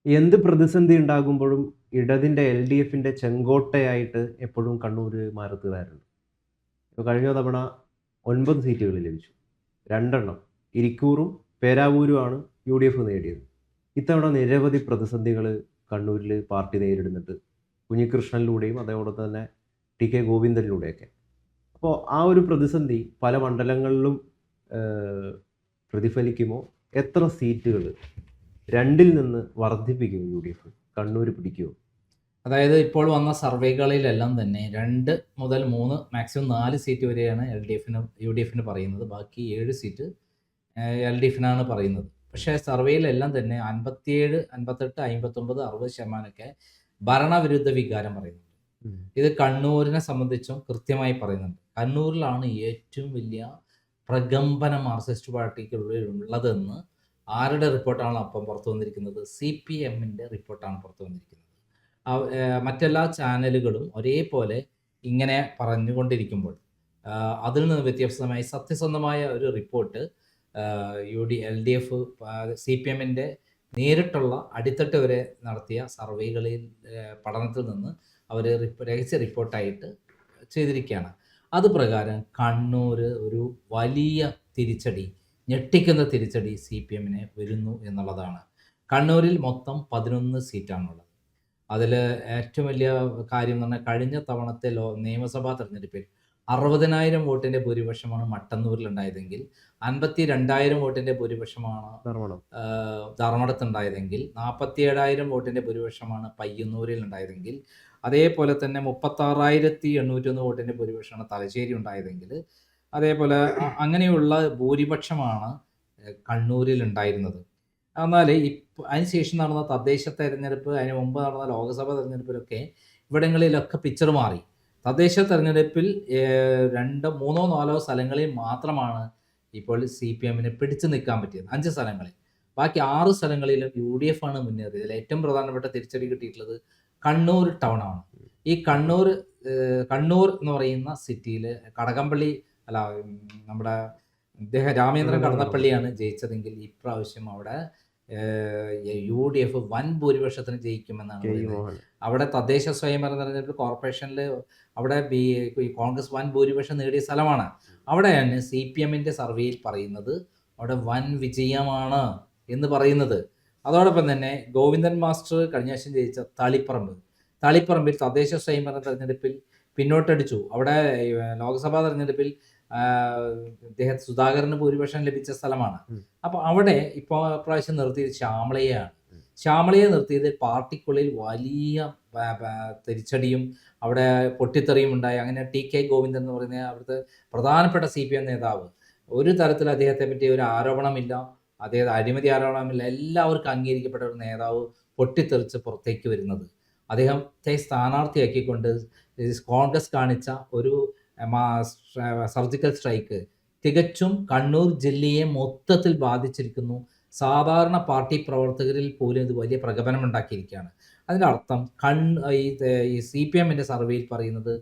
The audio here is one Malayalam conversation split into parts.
എന്ത് പ്രതിസന്ധി ഉണ്ടാകുമ്പോഴും ഇടതിന്റെ എൽഡിഎഫിന്റെ ചെങ്കോട്ടയായിട്ട് എപ്പോഴും കണ്ണൂര് മാറുത്തുകാരുണ്ട്. ഇപ്പോൾ കഴിഞ്ഞ തവണ 9 സീറ്റുകൾ ലഭിച്ചു. 2 ഇരിക്കൂറും പേരാവൂരുമാണ് യുഡിഎഫ് നേടിയത്. ഇത്തവണ നിരവധി പ്രതിസന്ധികൾ കണ്ണൂരിൽ പാർട്ടി നേരിടുന്നുണ്ട്. കുഞ്ഞികൃഷ്ണനിലൂടെയും അതേപോലെ തന്നെ ടി.കെ. ഗോവിന്ദനിലൂടെയൊക്കെ. അപ്പോൾ ആ ഒരു പ്രതിസന്ധി പല മണ്ഡലങ്ങളിലും പ്രതിഫലിക്കുമോ? എത്ര സീറ്റുകൾ 2ൽ നിന്ന് വർദ്ധിപ്പിക്കും യുഡിഎഫ്? കണ്ണൂർ പിടിക്കുമോ? അതായത് ഇപ്പോൾ വന്ന സർവേകളിലെല്ലാം തന്നെ 2 മുതൽ 3 മാക്സിമം 4 സീറ്റ് വരെയാണ് യുഡിഎഫിന് പറയുന്നത്. ബാക്കി 7 സീറ്റ് എൽഡിഎഫിനാണ് പറയുന്നത്. പക്ഷേ സർവേയിലെല്ലാം തന്നെ 57, 58, 59, 60% ഭരണവിരുദ്ധ വികാരം പറയുന്നുണ്ട്. ഇത് കണ്ണൂരിനെ സംബന്ധിച്ചും കൃത്യമായി പറയുന്നുണ്ട്. കണ്ണൂരിലാണ് ഏറ്റവും വലിയ പ്രകമ്പന മാർക്സിസ്റ്റ് പാർട്ടിക്കുള്ളിൽ ഉള്ളതെന്ന് ആരുടെ റിപ്പോർട്ടാണ് അപ്പം പുറത്തു വന്നിരിക്കുന്നത്? CPMന്റെ റിപ്പോർട്ടാണ് പുറത്തു വന്നിരിക്കുന്നത്. മറ്റെല്ലാ ചാനലുകളും ഒരേപോലെ ഇങ്ങനെ പറഞ്ഞുകൊണ്ടിരിക്കുമ്പോൾ അതിൽ നിന്ന് വ്യത്യസ്തമായി സത്യസന്ധമായ ഒരു റിപ്പോർട്ട് LDF CPMന്റെ നേരിട്ടുള്ള അടിത്തട്ട് വരെ നടത്തിയ സർവേകളിൽ പഠനത്തിൽ നിന്ന് അവർ രഹസ്യ റിപ്പോർട്ടായിട്ട് ചെയ്തിരിക്കുകയാണ്. അത് പ്രകാരം കണ്ണൂർ ഒരു വലിയ തിരിച്ചടി, ഞെട്ടിക്കുന്ന തിരിച്ചടി CPMന് വരുന്നു എന്നുള്ളതാണ്. കണ്ണൂരിൽ മൊത്തം 11 സീറ്റാണുള്ളത്. അതിൽ ഏറ്റവും വലിയ കാര്യം എന്ന് പറഞ്ഞാൽ കഴിഞ്ഞ തവണത്തെ നിയമസഭാ തെരഞ്ഞെടുപ്പിൽ 60,000 വോട്ടിൻ്റെ ഭൂരിപക്ഷമാണ് മട്ടന്നൂരിലുണ്ടായതെങ്കിൽ 52,000 വോട്ടിൻ്റെ ഭൂരിപക്ഷമാണ് ധർമ്മടത്തുണ്ടായതെങ്കിൽ 47,000 വോട്ടിൻ്റെ ഭൂരിപക്ഷമാണ് പയ്യന്നൂരിൽ ഉണ്ടായതെങ്കിൽ അതേപോലെ തന്നെ 36,801 വോട്ടിൻ്റെ ഭൂരിപക്ഷമാണ് തലശ്ശേരി ഉണ്ടായതെങ്കിൽ അതേപോലെ അങ്ങനെയുള്ള ഭൂരിപക്ഷമാണ് കണ്ണൂരിൽ ഉണ്ടായിരുന്നത്. എന്നാൽ അതിനുശേഷം നടന്ന തദ്ദേശ തെരഞ്ഞെടുപ്പ്, അതിന് മുമ്പ് നടന്ന ലോക്സഭാ തെരഞ്ഞെടുപ്പിലൊക്കെ ഇവിടങ്ങളിലൊക്കെ പിക്ചർ മാറി. തദ്ദേശ തെരഞ്ഞെടുപ്പിൽ 2, 3, 4 സ്ഥലങ്ങളിൽ മാത്രമാണ് ഇപ്പോൾ CPMന് പിടിച്ചു നിൽക്കാൻ പറ്റിയത്. 5 സ്ഥലങ്ങളിൽ. ബാക്കി 6 സ്ഥലങ്ങളിലും UDF ആണ് മുന്നേറിയത്. ഇതിൽ ഏറ്റവും പ്രധാനപ്പെട്ട തിരിച്ചടി കിട്ടിയിട്ടുള്ളത് കണ്ണൂർ ടൗൺ ആണ്. ഈ കണ്ണൂർ എന്ന് പറയുന്ന സിറ്റിയിൽ കടകംപള്ളി നമ്മുടെ രാമേന്ദ്രൻ കടന്നപ്പള്ളിയാണ് ജയിച്ചതെങ്കിൽ ഇപ്രാവശ്യം അവിടെ UDF വൻ ഭൂരിപക്ഷത്തിന് ജയിക്കുമെന്നാണ് പറയുന്നത്. അവിടെ തദ്ദേശ സ്വയംഭരണ തെരഞ്ഞെടുപ്പ് കോർപ്പറേഷനിൽ അവിടെ കോൺഗ്രസ് വൻ ഭൂരിപക്ഷം നേടിയ സ്ഥലമാണ്. അവിടെയാണ് CPMന്റെ സർവേയിൽ പറയുന്നത് അവിടെ വൻ വിജയമാണ് എന്ന് പറയുന്നത്. അതോടൊപ്പം തന്നെ ഗോവിന്ദൻ മാസ്റ്റർ കഴിഞ്ഞ വർഷം ജയിച്ച തളിപ്പറമ്പിൽ തദ്ദേശ സ്വയംഭരണ തെരഞ്ഞെടുപ്പിൽ പിന്നോട്ടടിച്ചു. അവിടെ ലോക്സഭാ തെരഞ്ഞെടുപ്പിൽ സുധാകരന് ഭൂരിപക്ഷം ലഭിച്ച സ്ഥലമാണ്. അപ്പോൾ അവിടെ ഇപ്പോൾ പ്രാവശ്യം നിർത്തിയത് ശ്യാമളയെ നിർത്തിയത് പാർട്ടിക്കുള്ളിൽ വലിയ തിരിച്ചടിയും അവിടെ പൊട്ടിത്തെറിയും ഉണ്ടായി. അങ്ങനെ ടി.കെ. ഗോവിന്ദൻ എന്ന് പറയുന്ന അവിടുത്തെ പ്രധാനപ്പെട്ട CPM നേതാവ്, ഒരു തരത്തിൽ അദ്ദേഹത്തെ പറ്റി ഒരു ആരോപണമില്ല, അദ്ദേഹം അഴിമതി ആരോപണമില്ല, എല്ലാവർക്കും അംഗീകരിക്കപ്പെട്ട ഒരു നേതാവ് പൊട്ടിത്തെറിച്ച് പുറത്തേക്ക് വരുന്നത്. അദ്ദേഹത്തെ സ്ഥാനാർത്ഥിയാക്കിക്കൊണ്ട് കോൺഗ്രസ് കാണിച്ച ഒരു സർജിക്കൽ സ്ട്രൈക്ക് തികച്ചും കണ്ണൂർ ജില്ലയെ മൊത്തത്തിൽ ബാധിച്ചിരിക്കുന്നു. സാധാരണ പാർട്ടി പ്രവർത്തകരിൽ പോലും ഇത് വലിയ പ്രകമ്പനം ഉണ്ടാക്കിയിരിക്കുകയാണ്. അതിൻ്റെ അർത്ഥം ഈ CPMന്റെ സർവേയിൽ പറയുന്നത്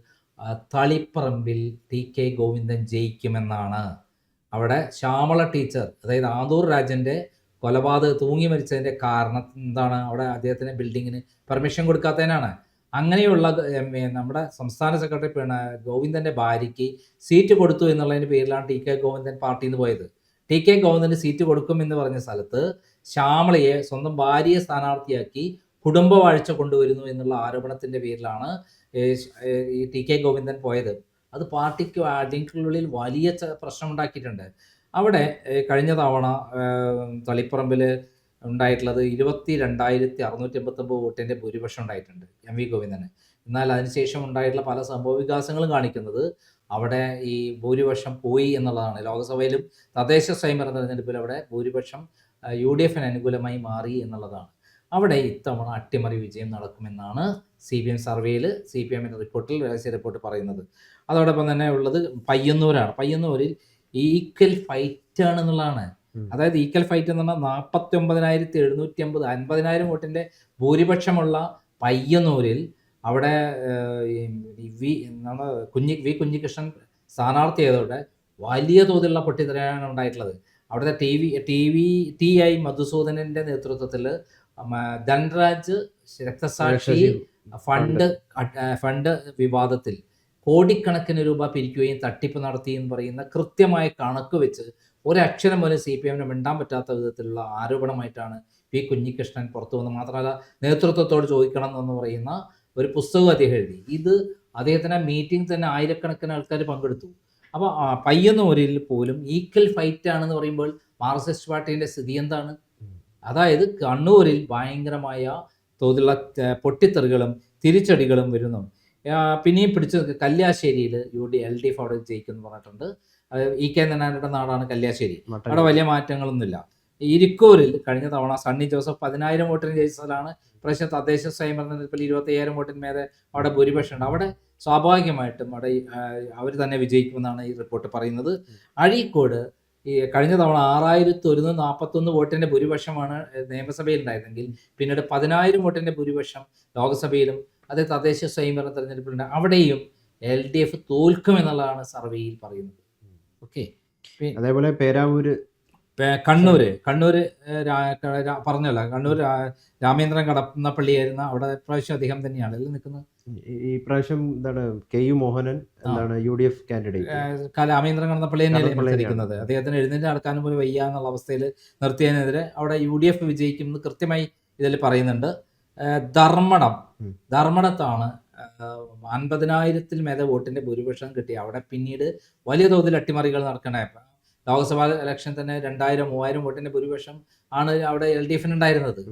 തളിപ്പറമ്പിൽ ടി.കെ. ഗോവിന്ദൻ ജയിക്കുമെന്നാണ്. അവിടെ ശ്യാമള ടീച്ചർ, അതായത് ആദൂർ രാജൻ്റെ തൂങ്ങി മരിച്ചതിൻ്റെ കാരണം എന്താണ്? അവിടെ അദ്ദേഹത്തിന് ബിൽഡിങ്ങിന് പെർമിഷൻ കൊടുക്കാത്തതിനാണ്. അങ്ങനെയുള്ള നമ്മുടെ സംസ്ഥാന സെക്രട്ടറി ഗോവിന്ദൻ്റെ ഭാര്യയ്ക്ക് സീറ്റ് കൊടുത്തു എന്നുള്ളതിൻ്റെ പേരിലാണ് ടി.കെ. ഗോവിന്ദൻ പാർട്ടിയിൽ നിന്ന് പോയത്. ടി.കെ. ഗോവിന്ദന് സീറ്റ് കൊടുക്കുമെന്ന് പറഞ്ഞ സ്ഥലത്ത് ശ്യാമളയെ സ്വന്തം ഭാര്യയെ സ്ഥാനാർത്ഥിയാക്കി കുടുംബവാഴ്ച കൊണ്ടുവരുന്നു എന്നുള്ള ആരോപണത്തിൻ്റെ പേരിലാണ് ഈ ടി.കെ. ഗോവിന്ദൻ പോയത്. അത് പാർട്ടിക്ക് അതിനുള്ളിൽ വലിയ പ്രശ്നമുണ്ടാക്കിയിട്ടുണ്ട്. അവിടെ കഴിഞ്ഞ തവണ തളിപ്പറമ്പിൽ ഉണ്ടായിട്ടുള്ളത് 22,689 വോട്ടിൻ്റെ ഭൂരിപക്ഷം ഉണ്ടായിട്ടുണ്ട് MV ഗോവിന്ദന്. എന്നാൽ അതിനുശേഷം ഉണ്ടായിട്ടുള്ള പല സംഭവ വികാസങ്ങളും കാണിക്കുന്നത് അവിടെ ഈ ഭൂരിപക്ഷം പോയി എന്നുള്ളതാണ്. ലോക്സഭയിലും തദ്ദേശ സ്വയംഭരണ തെരഞ്ഞെടുപ്പിൽ അവിടെ ഭൂരിപക്ഷം UDFന് അനുകൂലമായി മാറി എന്നുള്ളതാണ്. അവിടെ ഇത്തവണ അട്ടിമറി വിജയം നടക്കുമെന്നാണ് CPM സർവേയിൽ CPMന്റെ റിപ്പോർട്ടിൽ രഹസ്യ റിപ്പോർട്ട് പറയുന്നത്. അതോടൊപ്പം തന്നെ ഉള്ളത് പയ്യന്നൂരാണ്. പയ്യന്നൂരിൽ ഈക്വൽ ഫൈറ്റ് ആണെന്നുള്ളതാണ്. അതായത് ഈക്വൽ ഫൈറ്റ് എന്ന് പറഞ്ഞാൽ 49,750 50,000 വോട്ടിൻ്റെ ഭൂരിപക്ഷമുള്ള പയ്യന്നൂരിൽ അവിടെ കുഞ്ഞികൃഷ്ണൻ സ്ഥാനാർത്ഥിയായതോടെ വലിയ തോതിലുള്ള പൊട്ടിത്തെറിയാണ് ഉണ്ടായിട്ടുള്ളത്. അവിടുത്തെ TI മധുസൂദനൻ്റെ നേതൃത്വത്തിൽ ധൻരാജ് രക്തസാക്ഷി ഫണ്ട് വിവാദത്തിൽ കോടിക്കണക്കിന് രൂപ പിരിക്കുകയും തട്ടിപ്പ് നടത്തി എന്ന് പറയുന്ന കൃത്യമായ കണക്ക് വെച്ച് ഒരക്ഷരം പോലും CPM-ന് മിണ്ടാൻ പറ്റാത്ത വിധത്തിലുള്ള ആരോപണമായിട്ടാണ് പി കുഞ്ഞികൃഷ്ണൻ പുറത്തു വന്നത്. മാത്രമല്ല നേതൃത്വത്തോട് ചോദിക്കണം എന്ന് പറയുന്ന ഒരു പുസ്തകം അദ്ദേഹം എഴുതി. ഇത് അദ്ദേഹത്തിൻ്റെ മീറ്റിംഗ് തന്നെ ആയിരക്കണക്കിന് ആൾക്കാർ പങ്കെടുത്തു. അപ്പോൾ പയ്യന്നൂരിൽ പോലും ഈക്വൽ ഫൈറ്റ് ആണെന്ന് പറയുമ്പോൾ മാർക്സിസ്റ്റ് പാർട്ടീൻ്റെ സ്ഥിതി എന്താണ്? അതായത് കണ്ണൂരിൽ ഭയങ്കരമായ തോതിലുള്ള പൊട്ടിത്തെറികളും തിരിച്ചടികളും വരുന്നു. പിന്നെയും പിടിച്ചു കല്യാശ്ശേരിയിൽ LDF അവിടെ ജയിക്കുമെന്ന് പറഞ്ഞിട്ടുണ്ട്. EK നായരുടെ നാടാണ് കല്യാശ്ശേരി. അവിടെ വലിയ മാറ്റങ്ങളൊന്നുമില്ല. ഇരിക്കൂരിൽ കഴിഞ്ഞ തവണ സണ്ണി ജോസഫ് 10,000 വോട്ടിന് ജയിച്ചതിലാണ്. പ്രാവശ്യം തദ്ദേശ സ്വയംഭരണ തെരഞ്ഞെടുപ്പിൽ 27,000 വോട്ടിന് മേലെ അവിടെ ഭൂരിപക്ഷമുണ്ട്. അവിടെ സ്വാഭാവികമായിട്ടും അവിടെ അവർ തന്നെ വിജയിക്കുമെന്നാണ് ഈ റിപ്പോർട്ട് പറയുന്നത്. അഴീക്കോട് ഈ കഴിഞ്ഞ തവണ 6,141 വോട്ടിൻ്റെ ഭൂരിപക്ഷമാണ് നിയമസഭയിൽ ഉണ്ടായിരുന്നെങ്കിൽ പിന്നീട് 10,000 വോട്ടിൻ്റെ ഭൂരിപക്ഷം ലോക്സഭയിലും അതേ തദ്ദേശ സ്വയംഭരണ തെരഞ്ഞെടുപ്പിലുണ്ട്. അവിടെയും LDF തോൽക്കുമെന്നുള്ളതാണ് സർവേയിൽ പറയുന്നത്. ഓക്കെ. അതേപോലെ പേരാവൂര് കണ്ണൂര് പറഞ്ഞല്ലോ, കണ്ണൂർ രാമേന്ദ്രൻ കടന്നപ്പള്ളിയായിരുന്ന അവിടെ ഇപ്രാവശ്യം അദ്ദേഹം തന്നെയാണ് നിൽക്കുന്നത്. ഈ പ്രാവശ്യം എന്താണ് KU മോഹനൻ എന്താണ് UDF കാൻഡിഡേറ്റ് രാമേന്ദ്രൻ കടന്നപ്പള്ളി തന്നെയല്ലേ മത്സരിക്കുന്നത്. അദ്ദേഹത്തിന് എഴുന്നേറ്റ് നടക്കാനും പോലും വയ്യ എന്നുള്ള അവസ്ഥയിൽ നിർത്തിയതിനെതിരെ അവിടെ UDF വിജയിക്കുമെന്ന് കൃത്യമായി ഇതിൽ പറയുന്നുണ്ട്. ധർമ്മടത്താണ് 50,000-ൽ മേലെ വോട്ടിന്റെ ഭൂരിപക്ഷം കിട്ടി. അവിടെ പിന്നീട് വലിയ തോതിൽ അട്ടിമറികൾ നടക്കണായപ്പോൾ ലോക്സഭാ ഇലക്ഷൻ തന്നെ 2,000-3,000 വോട്ടിന്റെ ഭൂരിപക്ഷം ആണ് അവിടെ LDF-ന് ഉണ്ടായിരുന്നത്.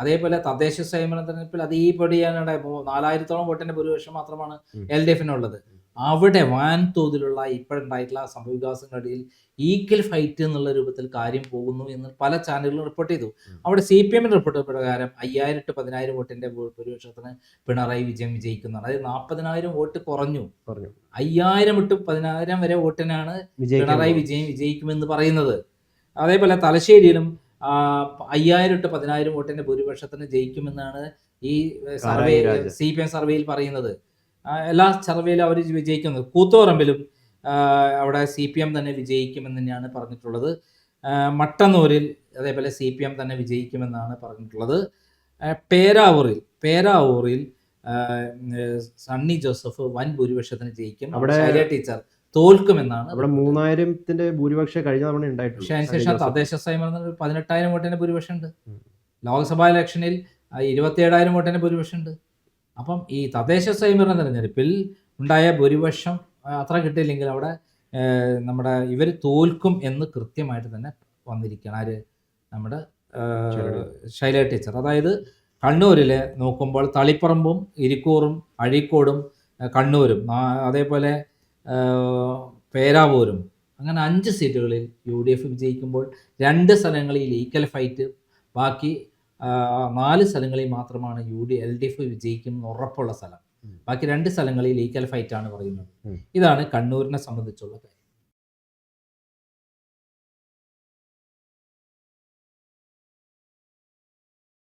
അതേപോലെ തദ്ദേശ സ്വയംഭരണ തെരഞ്ഞെടുപ്പിൽ അതേപടിയാണ് 4,000-ഓളം വോട്ടിന്റെ ഭൂരിപക്ഷം മാത്രമാണ് LDF-നുള്ളത്. അവിടെ വൻ തോതിലുള്ള ഇപ്പോഴുണ്ടായിട്ടുള്ള സംഭവവികാസങ്ങളിടയിൽ ഈക്വൽ ഫൈറ്റ് എന്നുള്ള രൂപത്തിൽ കാര്യം പോകുന്നു എന്ന് പല ചാനലുകളും റിപ്പോർട്ട് ചെയ്തു. അവിടെ CPM റിപ്പോർട്ട് പ്രകാരം 5,000-10,000 വോട്ടിന്റെ ഭൂരിപക്ഷത്തിന് പിണറായി വിജയൻ വിജയിക്കുന്നതാണ്. അതായത് 40,000 വോട്ട് കുറഞ്ഞു. 5,000-10,000 വരെ വോട്ടിനാണ് പിണറായി വിജയൻ വിജയിക്കുമെന്ന് പറയുന്നത്. അതേപോലെ തലശ്ശേരിയിലും 5,000-10,000 വോട്ടിന്റെ ഭൂരിപക്ഷത്തിന് ജയിക്കുമെന്നാണ് ഈ സർവേ CPM സർവേയിൽ പറയുന്നത്. എല്ലാ സർവേയിലും അവർ വിജയിക്കുന്നത്. കൂത്തുപറമ്പിലും അവിടെ CPM തന്നെ വിജയിക്കുമെന്ന് തന്നെയാണ് പറഞ്ഞിട്ടുള്ളത്. മട്ടന്നൂരിൽ അതേപോലെ CPM തന്നെ വിജയിക്കുമെന്നാണ് പറഞ്ഞിട്ടുള്ളത്. പേരാവൂരിൽ സണ്ണി ജോസഫ് വൻ ഭൂരിപക്ഷത്തിന് ജയിക്കും. അവിടെ ടീച്ചർ തോൽക്കുമെന്നാണ്. അവിടെ 3,000-ന്റെ ഭൂരിപക്ഷം കഴിഞ്ഞ തവണ ഉണ്ടായിട്ടുണ്ട്. പക്ഷേ അതിനുശേഷം തദ്ദേശ സ്വയംഭരണ 18,000 വോട്ടിന്റെ ഭൂരിപക്ഷമുണ്ട്. ലോക്സഭാ ഇലക്ഷനിൽ 27,000 വോട്ടിന്റെ ഭൂരിപക്ഷമുണ്ട്. അപ്പം ഈ തദ്ദേശ സ്വയംഭരണ തെരഞ്ഞെടുപ്പിൽ ഉണ്ടായ ഭൂരിപക്ഷം അത്ര കിട്ടിയില്ലെങ്കിൽ അവിടെ നമ്മുടെ ഇവർ തോൽക്കും എന്ന് കൃത്യമായിട്ട് തന്നെ വന്നിരിക്കണം. ആര്? നമ്മുടെ ശൈല ടീച്ചർ. അതായത് കണ്ണൂരിൽ നോക്കുമ്പോൾ തളിപ്പറമ്പും ഇരിക്കൂറും അഴീക്കോടും കണ്ണൂരും അതേപോലെ പേരാവൂരും അങ്ങനെ 5 സീറ്റുകളിൽ UDF വിജയിക്കുമ്പോൾ 2 സ്ഥലങ്ങളിൽ ഈക്വൽ ഫൈറ്റ്, ബാക്കി 4 സ്ഥലങ്ങളിൽ മാത്രമാണ് LDF വിജയിക്കും ഉറപ്പുള്ള സ്ഥലം. ബാക്കി 2 സ്ഥലങ്ങളിൽ ഈക്വൽ ഫൈറ്റ് ആണ് പറയുന്നത്. ഇതാണ് കണ്ണൂരിനെ സംബന്ധിച്ചുള്ള കാര്യം.